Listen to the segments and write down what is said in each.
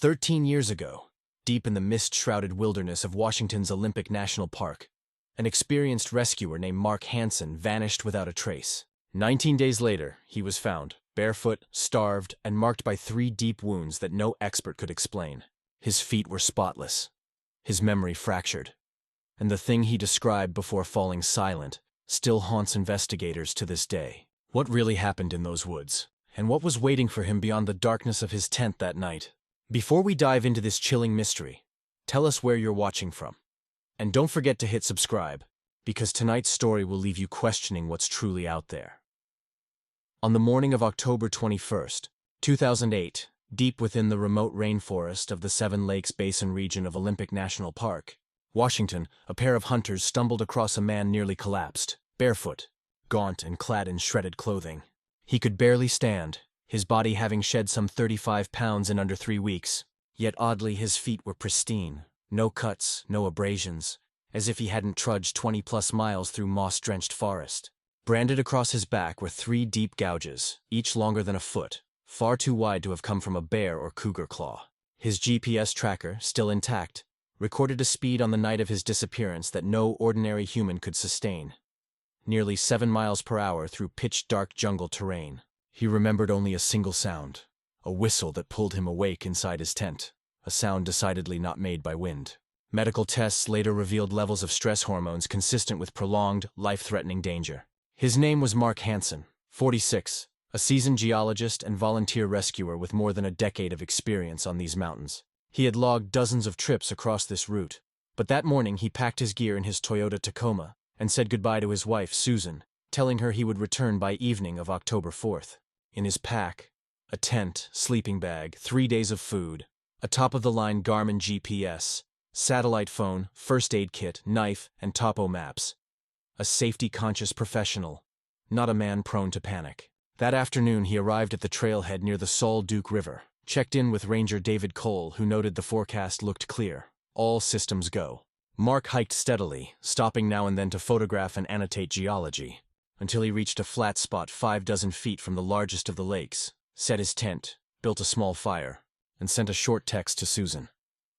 13 years ago, deep in the mist-shrouded wilderness of Washington's Olympic National Park, an experienced rescuer named Mark Hansen vanished without a trace. 19 days later, he was found, barefoot, starved, and marked by 3 deep wounds that no expert could explain. His feet were spotless, his memory fractured, and the thing he described before falling silent still haunts investigators to this day. What really happened in those woods, and what was waiting for him beyond the darkness of his tent that night? Before we dive into this chilling mystery, tell us where you're watching from. And don't forget to hit subscribe, because tonight's story will leave you questioning what's truly out there. On the morning of October 21st, 2008, deep within the remote rainforest of the Seven Lakes Basin region of Olympic National Park, Washington, a pair of hunters stumbled across a man nearly collapsed, barefoot, gaunt and clad in shredded clothing. He could barely stand, his body having shed some 35 pounds in under 3 weeks. Yet oddly his feet were pristine, no cuts, no abrasions, as if he hadn't trudged 20-plus miles through moss-drenched forest. Branded across his back were 3 deep gouges, each longer than a foot, far too wide to have come from a bear or cougar claw. His GPS tracker, still intact, recorded a speed on the night of his disappearance that no ordinary human could sustain. Nearly 7 miles per hour through pitch-dark jungle terrain. He remembered only a single sound, a whistle that pulled him awake inside his tent, a sound decidedly not made by wind. Medical tests later revealed levels of stress hormones consistent with prolonged, life-threatening danger. His name was Mark Hansen, 46, a seasoned geologist and volunteer rescuer with more than a decade of experience on these mountains. He had logged dozens of trips across this route, but that morning he packed his gear in his Toyota Tacoma and said goodbye to his wife, Susan, telling her he would return by evening of October 4th. In his pack, a tent, sleeping bag, 3 days of food, a top-of-the-line Garmin GPS, satellite phone, first aid kit, knife, and topo maps. A safety-conscious professional, not a man prone to panic. That afternoon he arrived at the trailhead near the Salt Duke River, checked in with Ranger David Cole, who noted the forecast looked clear. All systems go. Mark hiked steadily, stopping now and then to photograph and annotate geology, until he reached a flat spot 6 feet from the largest of the lakes, set his tent, built a small fire, and sent a short text to Susan.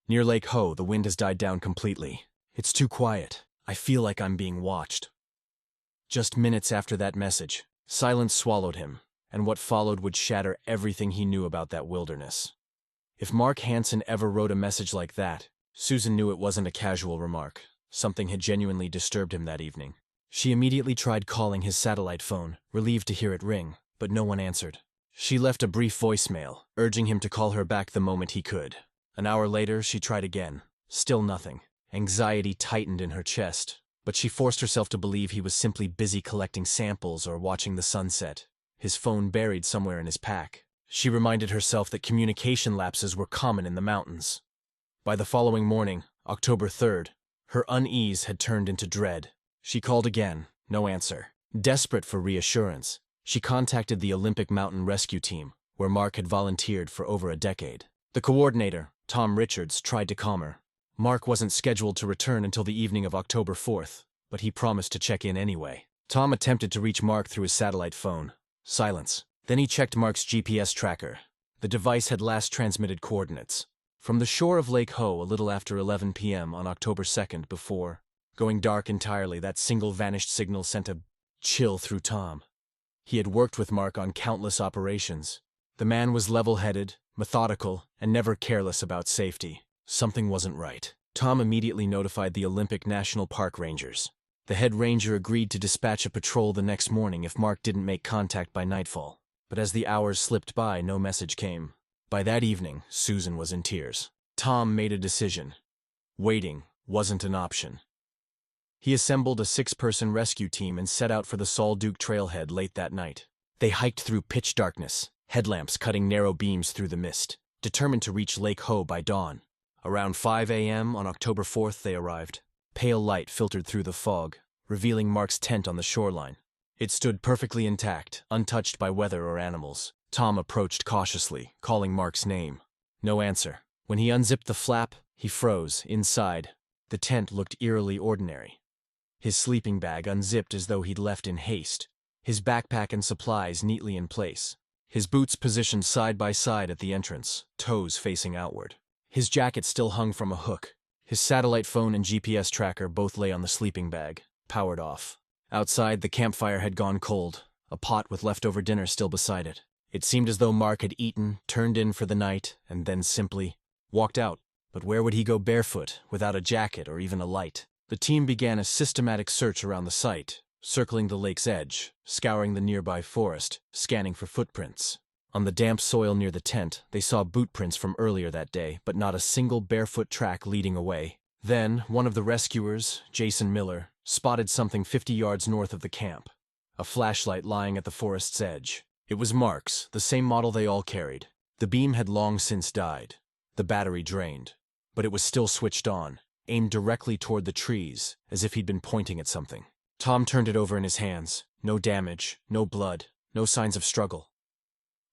Near Lake Ho, the wind has died down completely. It's too quiet. I feel like I'm being watched. Just minutes after that message, silence swallowed him, and what followed would shatter everything he knew about that wilderness. If Mark Hansen ever wrote a message like that, Susan knew it wasn't a casual remark. Something had genuinely disturbed him that evening. She immediately tried calling his satellite phone, relieved to hear it ring, but no one answered. She left a brief voicemail, urging him to call her back the moment he could. An hour later, she tried again. Still nothing. Anxiety tightened in her chest, but she forced herself to believe he was simply busy collecting samples or watching the sunset, his phone buried somewhere in his pack. She reminded herself that communication lapses were common in the mountains. By the following morning, October 3rd, her unease had turned into dread. She called again, no answer. Desperate for reassurance, she contacted the Olympic Mountain Rescue Team, where Mark had volunteered for over a decade. The coordinator, Tom Richards, tried to calm her. Mark wasn't scheduled to return until the evening of October 4th, but he promised to check in anyway. Tom attempted to reach Mark through his satellite phone. Silence. Then he checked Mark's GPS tracker. The device had last transmitted coordinates from the shore of Lake Ho a little after 11 p.m. on October 2nd before going dark entirely. That single vanished signal sent a chill through Tom. He had worked with Mark on countless operations. The man was level-headed, methodical, and never careless about safety. Something wasn't right. Tom immediately notified the Olympic National Park Rangers. The head ranger agreed to dispatch a patrol the next morning if Mark didn't make contact by nightfall. But as the hours slipped by, no message came. By that evening, Susan was in tears. Tom made a decision. Waiting wasn't an option. He assembled a 6-person rescue team and set out for the Salt Duke trailhead late that night. They hiked through pitch darkness, headlamps cutting narrow beams through the mist, determined to reach Lake Ho by dawn. Around 5 a.m. on October 4th they arrived. Pale light filtered through the fog, revealing Mark's tent on the shoreline. It stood perfectly intact, untouched by weather or animals. Tom approached cautiously, calling Mark's name. No answer. When he unzipped the flap, he froze. Inside, the tent looked eerily ordinary. His sleeping bag unzipped as though he'd left in haste, his backpack and supplies neatly in place. his boots positioned side by side at the entrance, toes facing outward. His jacket still hung from a hook. His satellite phone and GPS tracker both lay on the sleeping bag, powered off. Outside, the campfire had gone cold, a pot with leftover dinner still beside it. It seemed as though Mark had eaten, turned in for the night, and then simply walked out. But where would he go barefoot, without a jacket or even a light? The team began a systematic search around the site, circling the lake's edge, scouring the nearby forest, scanning for footprints. On the damp soil near the tent, they saw boot prints from earlier that day, but not a single barefoot track leading away. Then, one of the rescuers, Jason Miller, spotted something 50 yards north of the camp, a flashlight lying at the forest's edge. It was Mark's, the same model they all carried. The beam had long since died, the battery drained, but it was still switched on, aimed directly toward the trees, as if he'd been pointing at something. Tom turned it over in his hands. No damage, no blood, no signs of struggle.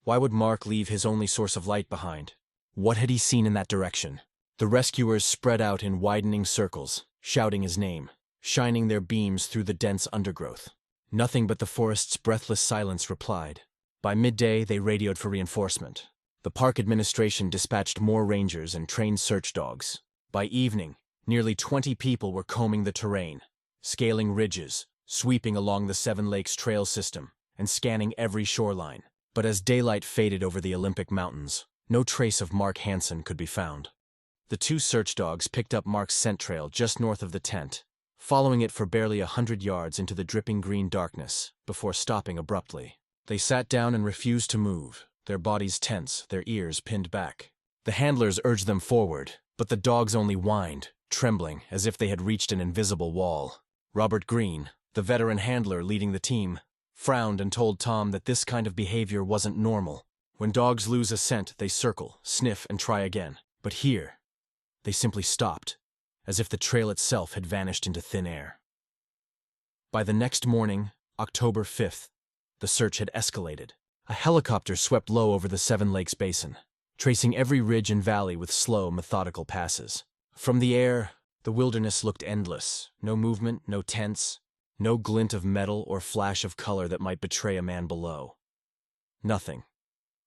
Why would Mark leave his only source of light behind? What had he seen in that direction? The rescuers spread out in widening circles, shouting his name, shining their beams through the dense undergrowth. Nothing but the forest's breathless silence replied. By midday, they radioed for reinforcement. The park administration dispatched more rangers and trained search dogs. By evening, nearly 20 people were combing the terrain, scaling ridges, sweeping along the Seven Lakes trail system, and scanning every shoreline. But as daylight faded over the Olympic Mountains, no trace of Mark Hansen could be found. The two search dogs picked up Mark's scent trail just north of the tent, following it for barely 100 yards into the dripping green darkness, before stopping abruptly. They sat down and refused to move, their bodies tense, their ears pinned back. The handlers urged them forward, but the dogs only whined, trembling as if they had reached an invisible wall. Robert Green, the veteran handler leading the team, frowned and told Tom that this kind of behavior wasn't normal. When dogs lose a scent, they circle, sniff, and try again. But here, they simply stopped, as if the trail itself had vanished into thin air. By the next morning, October 5th, the search had escalated. A helicopter swept low over the Seven Lakes basin, tracing every ridge and valley with slow, methodical passes. From the air, the wilderness looked endless. No movement, no tents, no glint of metal or flash of color that might betray a man below. Nothing.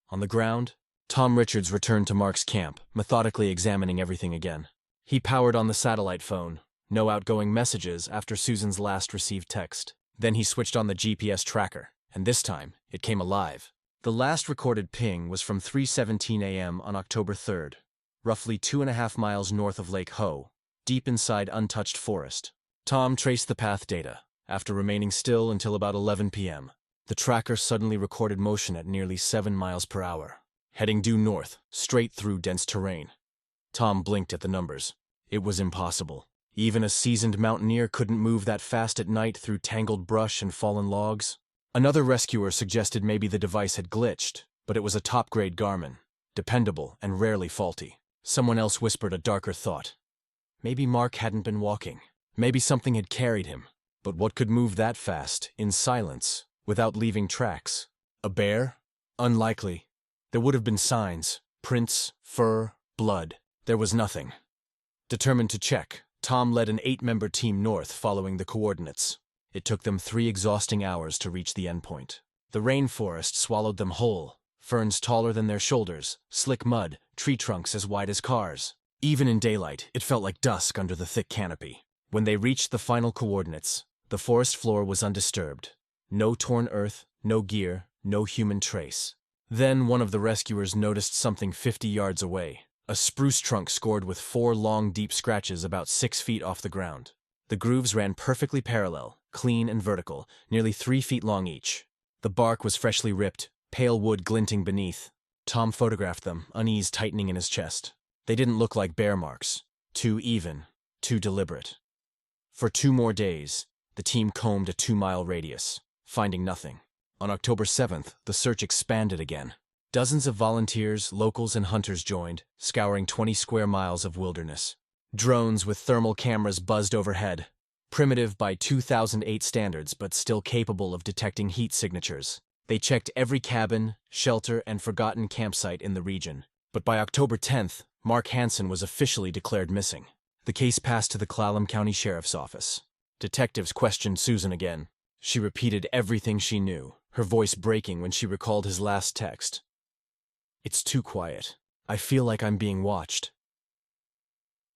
On the ground, Tom Richards returned to Mark's camp, methodically examining everything again. He powered on the satellite phone. No outgoing messages after Susan's last received text. Then he switched on the GPS tracker, and this time, it came alive. The last recorded ping was from 3:17 a.m. on October 3rd, roughly 2.5 miles north of Lake Ho, deep inside untouched forest. Tom traced the path data. After remaining still until about 11 p.m., the tracker suddenly recorded motion at nearly 7 miles per hour, heading due north, straight through dense terrain. Tom blinked at the numbers. It was impossible. Even a seasoned mountaineer couldn't move that fast at night through tangled brush and fallen logs. Another rescuer suggested maybe the device had glitched, but it was a top-grade Garmin, dependable and rarely faulty. Someone else whispered a darker thought. Maybe Mark hadn't been walking. Maybe something had carried him. But what could move that fast, in silence, without leaving tracks? A bear? Unlikely. There would have been signs, prints, fur, blood. There was nothing. Determined to check, Tom led an 8-member team north following the coordinates. It took them 3 exhausting hours to reach the endpoint. The rainforest swallowed them whole, ferns taller than their shoulders, slick mud, tree trunks as wide as cars. Even in daylight, it felt like dusk under the thick canopy. When they reached the final coordinates, the forest floor was undisturbed. No torn earth, no gear, no human trace. Then one of the rescuers noticed something 50 yards away. A spruce trunk scored with 4 long, deep scratches about 6 feet off the ground. The grooves ran perfectly parallel, clean and vertical, nearly 3 feet long each. The bark was freshly ripped, pale wood glinting beneath. Tom photographed them, unease tightening in his chest. They didn't look like bear marks. Too even, too deliberate. For 2 more days, the team combed a 2-mile radius, finding nothing. On October 7th, the search expanded again. Dozens of volunteers, locals, and hunters joined, scouring 20 square miles of wilderness. Drones with thermal cameras buzzed overhead, primitive by 2008 standards but still capable of detecting heat signatures. They checked every cabin, shelter, and forgotten campsite in the region. But by October 10th, Mark Hansen was officially declared missing. The case passed to the Clallam County Sheriff's Office. Detectives questioned Susan again. She repeated everything she knew. her voice breaking when she recalled his last text. "It's too quiet. I feel like I'm being watched."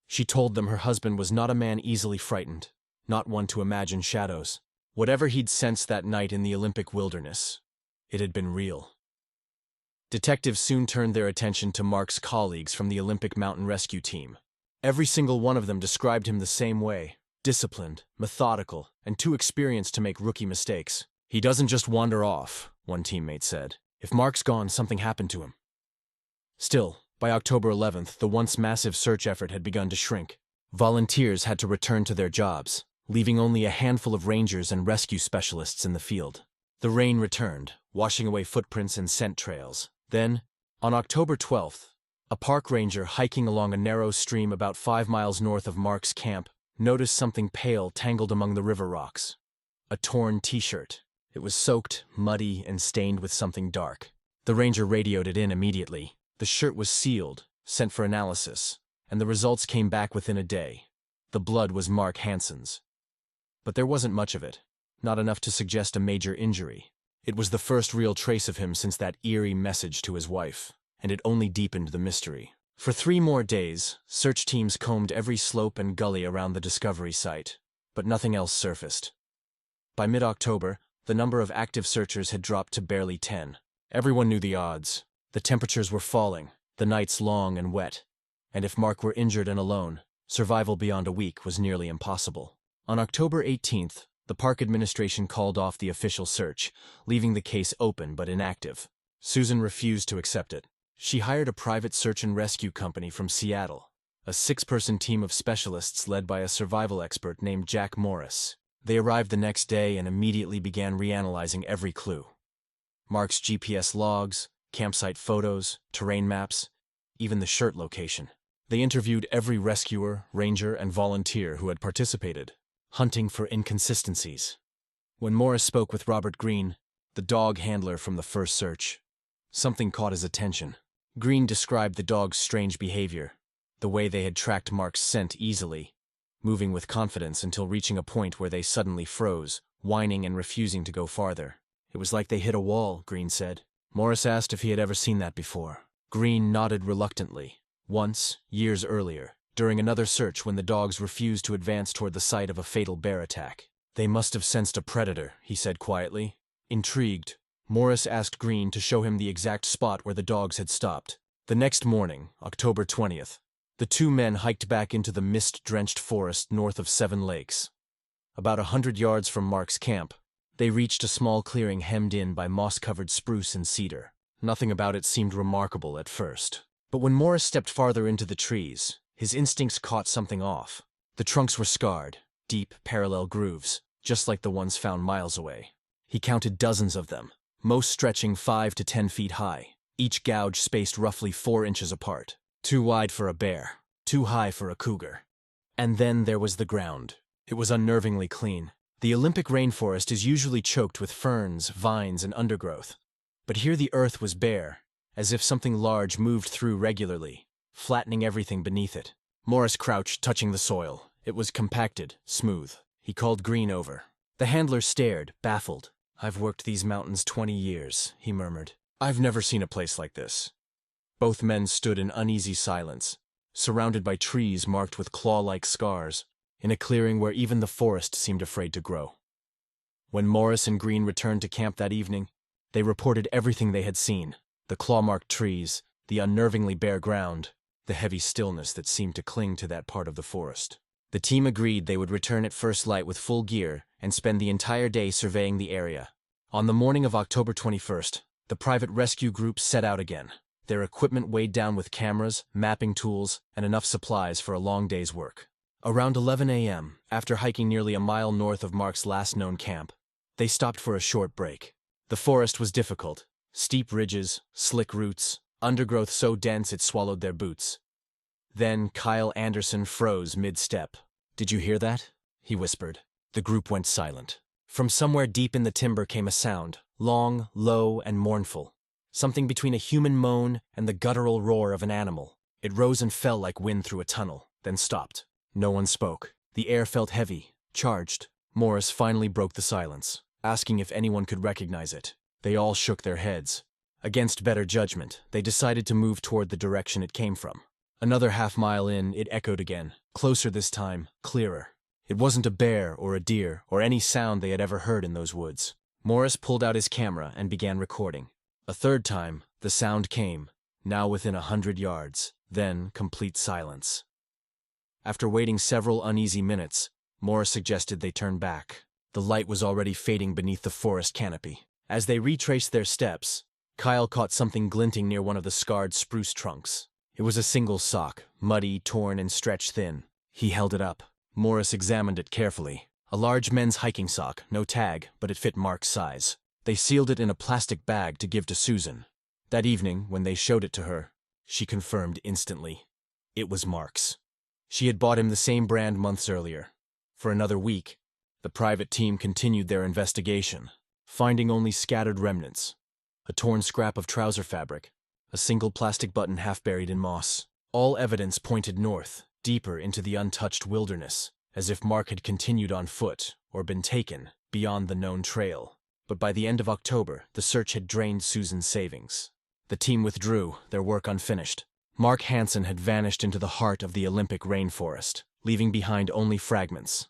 She told them her husband was not a man easily frightened, not one to imagine shadows. Whatever he'd sensed that night in the Olympic wilderness, it had been real. Detectives soon turned their attention to Mark's colleagues from the Olympic mountain rescue team. Every single one of them described him the same way: disciplined, methodical, and too experienced to make rookie mistakes. "He doesn't just wander off," one teammate said. "If Mark's gone, something happened to him." Still, by October 11th, the once massive search effort had begun to shrink. Volunteers had to return to their jobs, leaving only a handful of rangers and rescue specialists in the field. The rain returned, washing away footprints and scent trails. Then, on October 12th, a park ranger hiking along a narrow stream about 5 miles north of Mark's camp noticed something pale tangled among the river rocks. A torn t-shirt. It was soaked, muddy, and stained with something dark. The ranger radioed it in immediately. The shirt was sealed, sent for analysis, and the results came back within a day. The blood was Mark Hansen's. But there wasn't much of it, not enough to suggest a major injury. It was the first real trace of him since that eerie message to his wife, and it only deepened the mystery. For 3 more days, search teams combed every slope and gully around the discovery site, but nothing else surfaced. By mid-October, the number of active searchers had dropped to barely 10. Everyone knew the odds. The temperatures were falling, the nights long and wet, and if Mark were injured and alone, survival beyond a week was nearly impossible. On October 18th, the park administration called off the official search, leaving the case open but inactive. Susan refused to accept it. She hired a private search and rescue company from Seattle, a 6-person team of specialists led by a survival expert named Jack Morris. They arrived the next day and immediately began reanalyzing every clue. Mark's GPS logs, campsite photos, terrain maps, even the shirt location. They interviewed every rescuer, ranger, and volunteer who had participated, hunting for inconsistencies. When Morris spoke with Robert Green, the dog handler from the first search, something caught his attention. Green described the dog's strange behavior, the way they had tracked Mark's scent easily, moving with confidence until reaching a point where they suddenly froze, whining and refusing to go farther. "It was like they hit a wall," Green said. Morris asked if he had ever seen that before. Green nodded reluctantly. Once, years earlier, during another search when the dogs refused to advance toward the site of a fatal bear attack. "They must have sensed a predator," he said quietly. Intrigued, Morris asked Green to show him the exact spot where the dogs had stopped. The next morning, October 20th, the 2 men hiked back into the mist-drenched forest north of 7 Lakes. About 100 yards from Mark's camp, they reached a small clearing hemmed in by moss-covered spruce and cedar. Nothing about it seemed remarkable at first. But when Morris stepped farther into the trees, his instincts caught something off. The trunks were scarred, deep, parallel grooves, just like the ones found miles away. He counted dozens of them, most stretching 5 to 10 feet high, each gouge spaced roughly 4 inches apart. Too wide for a bear, too high for a cougar. And then there was the ground. It was unnervingly clean. The Olympic rainforest is usually choked with ferns, vines, and undergrowth. But here the earth was bare, as if something large moved through regularly, flattening everything beneath it. Morris crouched, touching the soil. It was compacted, smooth. He called Green over. The handler stared, baffled. "I've worked these mountains 20 years, he murmured. "I've never seen a place like this." Both men stood in uneasy silence, surrounded by trees marked with claw-like scars, in a clearing where even the forest seemed afraid to grow. When Morris and Green returned to camp that evening, they reported everything they had seen: the claw-marked trees, the unnervingly bare ground, the heavy stillness that seemed to cling to that part of the forest. The team agreed they would return at first light with full gear and spend the entire day surveying the area. On the morning of October 21st, the private rescue group set out again, their equipment weighed down with cameras, mapping tools, and enough supplies for a long day's work. Around 11 a.m., after hiking nearly a mile north of Mark's last known camp, they stopped for a short break. The forest was difficult: steep ridges, slick roots, undergrowth so dense it swallowed their boots. Then Kyle Anderson froze mid-step. "Did you hear that?" he whispered. The group went silent. From somewhere deep in the timber came a sound, long, low, and mournful. Something between a human moan and the guttural roar of an animal. It rose and fell like wind through a tunnel, then stopped. No one spoke. The air felt heavy, charged. Morris finally broke the silence, asking if anyone could recognize it. They all shook their heads. Against better judgment, they decided to move toward the direction it came from. Another half-mile in, it echoed again, closer this time, clearer. It wasn't a bear or a deer or any sound they had ever heard in those woods. Morris pulled out his camera and began recording. A third time, the sound came, now within 100 yards, then complete silence. After waiting several uneasy minutes, Morris suggested they turn back. The light was already fading beneath the forest canopy. As they retraced their steps, Kyle caught something glinting near one of the scarred spruce trunks. It was a single sock, muddy, torn, and stretched thin. He held it up. Morris examined it carefully. A large men's hiking sock, no tag, but it fit Mark's size. They sealed it in a plastic bag to give to Susan. That evening, when they showed it to her, she confirmed instantly. It was Mark's. She had bought him the same brand months earlier. For another week, the private team continued their investigation, finding only scattered remnants. A torn scrap of trouser fabric, a single plastic button half buried in moss. All evidence pointed north, deeper into the untouched wilderness, as if Mark had continued on foot or been taken beyond the known trail. But by the end of October, the search had drained Susan's savings. The team withdrew, their work unfinished. Mark Hansen had vanished into the heart of the Olympic rainforest, leaving behind only fragments.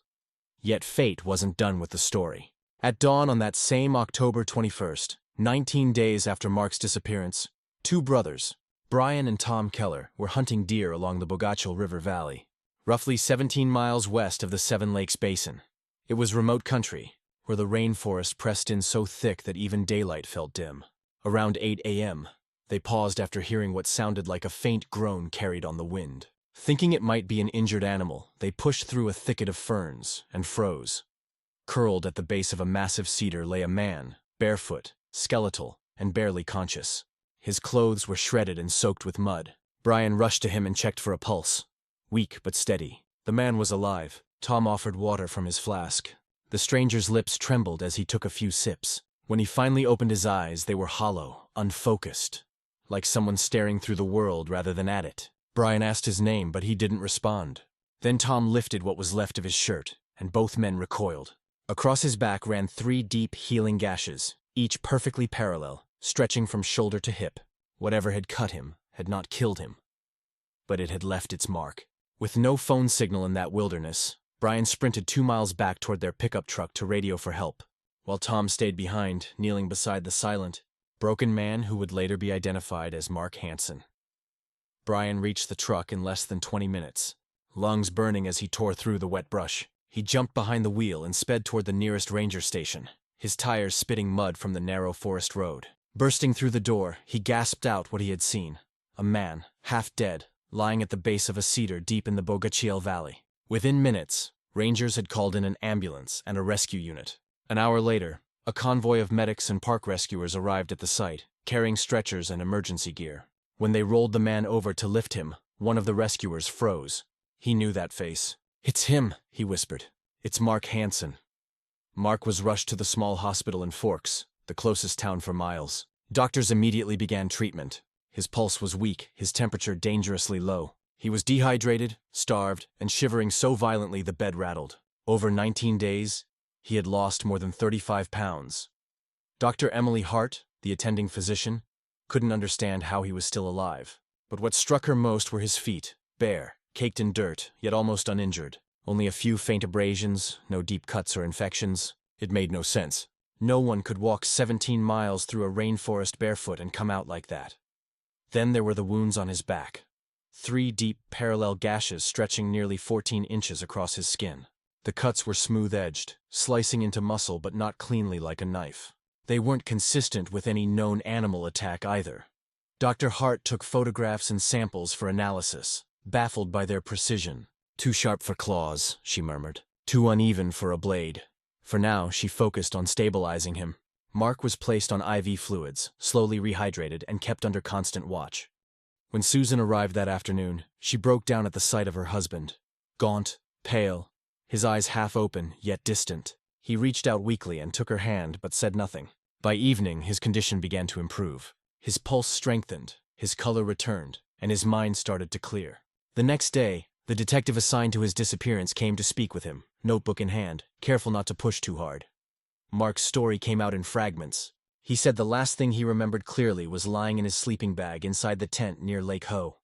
Yet fate wasn't done with the story. At dawn on that same October 21st, 19 days after Mark's disappearance, two brothers, Brian and Tom Keller, were hunting deer along the Bogachel River Valley, roughly 17 miles west of the Seven Lakes Basin. It was remote country, where the rainforest pressed in so thick that even daylight felt dim. Around 8 a.m., they paused after hearing what sounded like a faint groan carried on the wind. Thinking it might be an injured animal, they pushed through a thicket of ferns and froze. Curled at the base of a massive cedar lay a man, barefoot, skeletal, and barely conscious. His clothes were shredded and soaked with mud. Brian rushed to him and checked for a pulse. Weak but steady. The man was alive. Tom offered water from his flask. The stranger's lips trembled as he took a few sips. When he finally opened his eyes, they were hollow, unfocused, like someone staring through the world rather than at it. Brian asked his name, but he didn't respond. Then Tom lifted what was left of his shirt, and both men recoiled. Across his back ran 3 deep, healing gashes, each perfectly parallel, stretching from shoulder to hip. Whatever had cut him had not killed him, but it had left its mark. With no phone signal in that wilderness, Brian sprinted 2 miles back toward their pickup truck to radio for help, while Tom stayed behind, kneeling beside the silent, broken man who would later be identified as Mark Hansen. Brian reached the truck in less than 20 minutes, lungs burning as he tore through the wet brush. He jumped behind the wheel and sped toward the nearest ranger station, his tires spitting mud from the narrow forest road. Bursting through the door, he gasped out what he had seen. A man, half dead, lying at the base of a cedar deep in the Bogachel Valley. Within minutes, rangers had called in an ambulance and a rescue unit. An hour later, a convoy of medics and park rescuers arrived at the site, carrying stretchers and emergency gear. When they rolled the man over to lift him, one of the rescuers froze. He knew that face. "It's him," he whispered. "It's Mark Hansen." Mark was rushed to the small hospital in Forks, the closest town for miles. Doctors immediately began treatment. His pulse was weak, his temperature dangerously low. He was dehydrated, starved, and shivering so violently the bed rattled. Over 19 days, he had lost more than 35 pounds. Dr. Emily Hart, the attending physician, couldn't understand how he was still alive. But what struck her most were his feet, bare, caked in dirt, yet almost uninjured. Only a few faint abrasions, no deep cuts or infections. It made no sense. No one could walk 17 miles through a rainforest barefoot and come out like that. Then there were the wounds on his back. 3 deep, parallel gashes stretching nearly 14 inches across his skin. The cuts were smooth-edged, slicing into muscle but not cleanly like a knife. They weren't consistent with any known animal attack either. Dr. Hart took photographs and samples for analysis, baffled by their precision. "Too sharp for claws," she murmured. "Too uneven for a blade." For now, she focused on stabilizing him. Mark was placed on IV fluids, slowly rehydrated, and kept under constant watch. When Susan arrived that afternoon, she broke down at the sight of her husband. Gaunt, pale, his eyes half open, yet distant. He reached out weakly and took her hand, but said nothing. By evening, his condition began to improve. His pulse strengthened, his color returned, and his mind started to clear. The next day, the detective assigned to his disappearance came to speak with him, notebook in hand, careful not to push too hard. Mark's story came out in fragments. He said the last thing he remembered clearly was lying in his sleeping bag inside the tent near Lake Ho.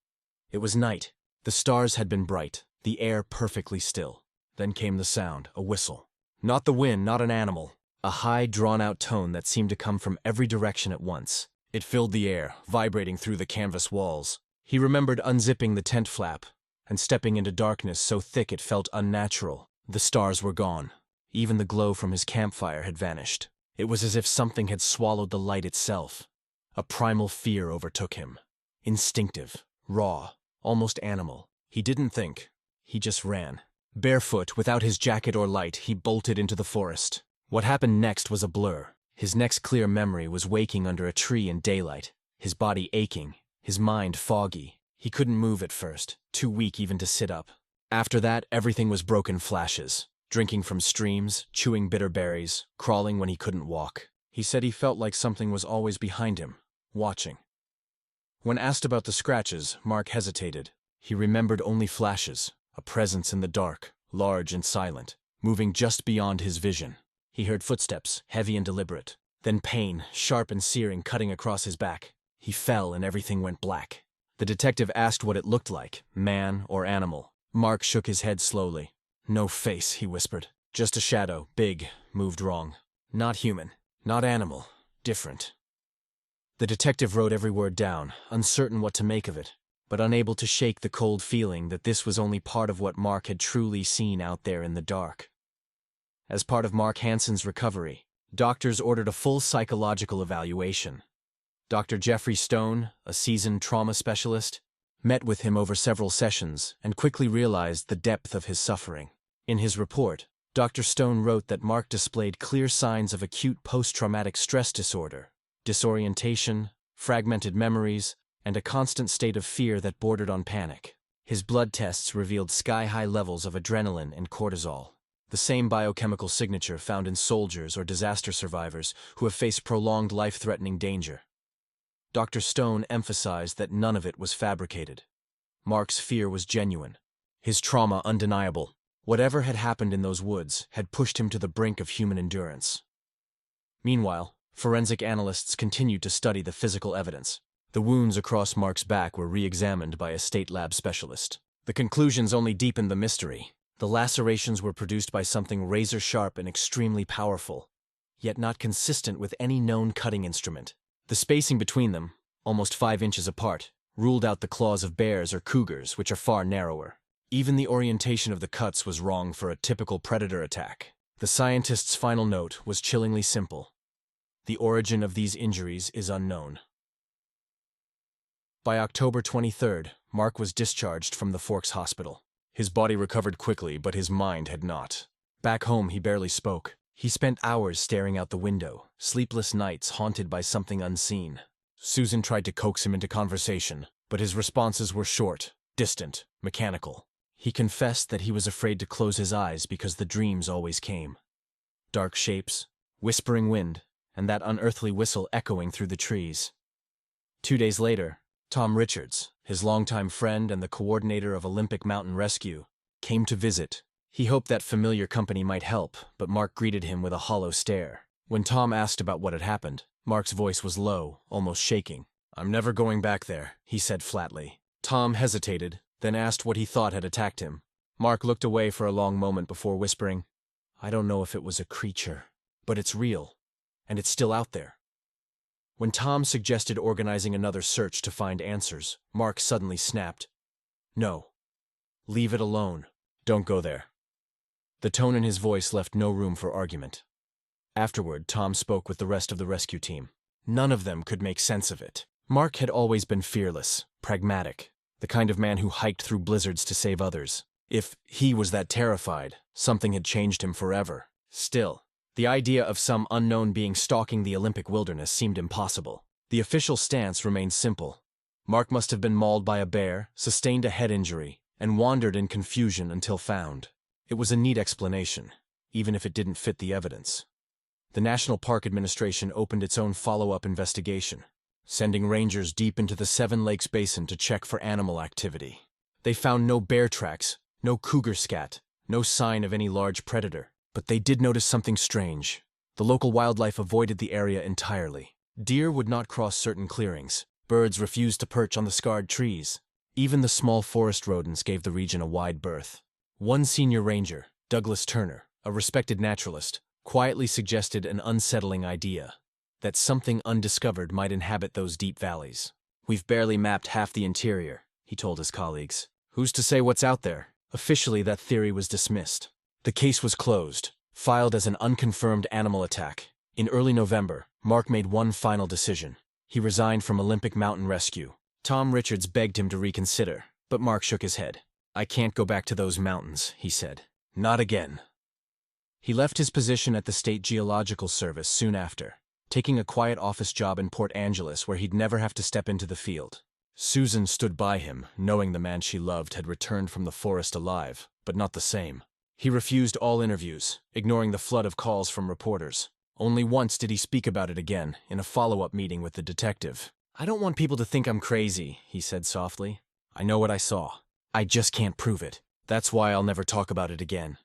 It was night. The stars had been bright, the air perfectly still. Then came the sound, a whistle. Not the wind, not an animal. A high, drawn-out tone that seemed to come from every direction at once. It filled the air, vibrating through the canvas walls. He remembered unzipping the tent flap and stepping into darkness so thick it felt unnatural. The stars were gone. Even the glow from his campfire had vanished. It was as if something had swallowed the light itself. A primal fear overtook him. Instinctive, raw, almost animal. He didn't think. He just ran. Barefoot, without his jacket or light, he bolted into the forest. What happened next was a blur. His next clear memory was waking under a tree in daylight, his body aching, his mind foggy. He couldn't move at first, too weak even to sit up. After that, everything was broken flashes. Drinking from streams, chewing bitter berries, crawling when he couldn't walk. He said he felt like something was always behind him, watching. When asked about the scratches, Mark hesitated. He remembered only flashes, a presence in the dark, large and silent, moving just beyond his vision. He heard footsteps, heavy and deliberate. Then pain, sharp and searing, cutting across his back. He fell and everything went black. The detective asked what it looked like, man or animal. Mark shook his head slowly. No face, he whispered. Just a shadow, big, moved wrong. Not human, not animal, different. The detective wrote every word down, uncertain what to make of it, but unable to shake the cold feeling that this was only part of what Mark had truly seen out there in the dark. As part of Mark Hansen's recovery, doctors ordered a full psychological evaluation. Dr. Jeffrey Stone, a seasoned trauma specialist, met with him over several sessions and quickly realized the depth of his suffering. In his report, Dr. Stone wrote that Mark displayed clear signs of acute post-traumatic stress disorder, disorientation, fragmented memories, and a constant state of fear that bordered on panic. His blood tests revealed sky-high levels of adrenaline and cortisol, the same biochemical signature found in soldiers or disaster survivors who have faced prolonged life-threatening danger. Dr. Stone emphasized that none of it was fabricated. Mark's fear was genuine, his trauma undeniable. Whatever had happened in those woods had pushed him to the brink of human endurance. Meanwhile, forensic analysts continued to study the physical evidence. The wounds across Mark's back were re-examined by a state lab specialist. The conclusions only deepened the mystery. The lacerations were produced by something razor-sharp and extremely powerful, yet not consistent with any known cutting instrument. The spacing between them, almost 5 inches apart, ruled out the claws of bears or cougars, which are far narrower. Even the orientation of the cuts was wrong for a typical predator attack. The scientist's final note was chillingly simple. The origin of these injuries is unknown. By October 23rd, Mark was discharged from the Forks Hospital. His body recovered quickly, but his mind had not. Back home, he barely spoke. He spent hours staring out the window, sleepless nights haunted by something unseen. Susan tried to coax him into conversation, but his responses were short, distant, mechanical. He confessed that he was afraid to close his eyes because the dreams always came. Dark shapes, whispering wind, and that unearthly whistle echoing through the trees. 2 days later, Tom Richards, his longtime friend and the coordinator of Olympic Mountain Rescue, came to visit. He hoped that familiar company might help, but Mark greeted him with a hollow stare. When Tom asked about what had happened, Mark's voice was low, almost shaking. "I'm never going back there," he said flatly. Tom hesitated, then asked what he thought had attacked him. Mark looked away for a long moment before whispering, "I don't know if it was a creature, but it's real, and it's still out there." When Tom suggested organizing another search to find answers, Mark suddenly snapped, "No. Leave it alone. Don't go there." The tone in his voice left no room for argument. Afterward, Tom spoke with the rest of the rescue team. None of them could make sense of it. Mark had always been fearless, pragmatic, the kind of man who hiked through blizzards to save others. If he was that terrified, something had changed him forever. Still, the idea of some unknown being stalking the Olympic wilderness seemed impossible. The official stance remained simple. Mark must have been mauled by a bear, sustained a head injury, and wandered in confusion until found. It was a neat explanation, even if it didn't fit the evidence. The National Park Administration opened its own follow-up investigation, sending rangers deep into the Seven Lakes Basin to check for animal activity. They found no bear tracks, no cougar scat, no sign of any large predator. But they did notice something strange. The local wildlife avoided the area entirely. Deer would not cross certain clearings. Birds refused to perch on the scarred trees. Even the small forest rodents gave the region a wide berth. One senior ranger, Douglas Turner, a respected naturalist, quietly suggested an unsettling idea: that something undiscovered might inhabit those deep valleys. "We've barely mapped half the interior," he told his colleagues. "Who's to say what's out there?" Officially, that theory was dismissed. The case was closed, filed as an unconfirmed animal attack. In early November, Mark made one final decision. He resigned from Olympic Mountain Rescue. Tom Richards begged him to reconsider, but Mark shook his head. "I can't go back to those mountains," he said. "Not again." He left his position at the State Geological Service soon after, taking a quiet office job in Port Angeles where he'd never have to step into the field. Susan stood by him, knowing the man she loved had returned from the forest alive, but not the same. He refused all interviews, ignoring the flood of calls from reporters. Only once did he speak about it again, in a follow-up meeting with the detective. "I don't want people to think I'm crazy," he said softly. "I know what I saw. I just can't prove it. That's why I'll never talk about it again."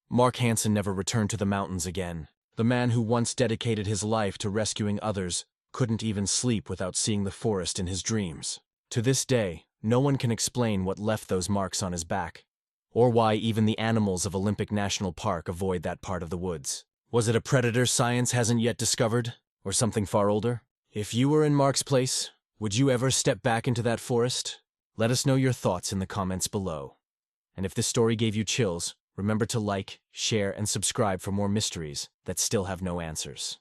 Mark Hansen never returned to the mountains again. The man who once dedicated his life to rescuing others couldn't even sleep without seeing the forest in his dreams. To this day, no one can explain what left those marks on his back, or why even the animals of Olympic National Park avoid that part of the woods. Was it a predator science hasn't yet discovered, or something far older? If you were in Mark's place, would you ever step back into that forest? Let us know your thoughts in the comments below. And if this story gave you chills, remember to like, share, and subscribe for more mysteries that still have no answers.